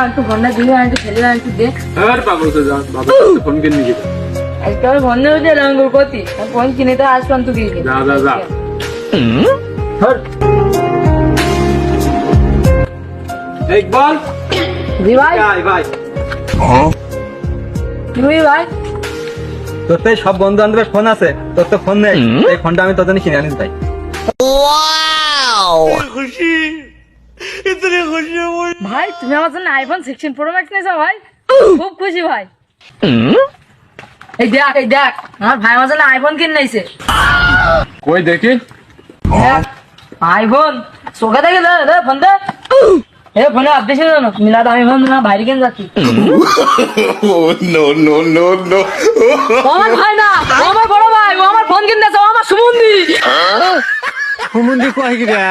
একটু ফোনটা দিবি একটু খেলে একটু দে আর পাগল তো যা বাবা ফোন কিনে নিয়ে যা একটা ফোন নেবে রঙের কতি ফোন কিনে তো আসলাম তো দিয়ে যা যা যা ইকবাল জি ভাই আয় ভাই তুমি ভাই তোর তো এই সব বন্ধু বান্ধবের ফোন আছে, তোর তো ফোন নেই। এই ফোনটা আমি তোর জন্য কিনে আনিস ভাই। ভাই তুমি আমার জন্য আইফোন 16 প্রো ম্যাক্স নিয়েছো ভাই খুব খুশি ভাই এই দেখ আমার ভাই আমার জন্য আইফোন কিনে নিয়েছে কই দেখি দেখ আইফোন চোখে দেখে দে ফোন দে এ ফোনে আপডেট ছিল না মিলাদ আমি ফোন না বাইরে কেন যাচ্ছি ও আমার ভাই না ও আমার বড় ভাই ও আমার ফোন কিনতেছে ও আমার সুমন্দি হুমুন্দি কয় কি রে?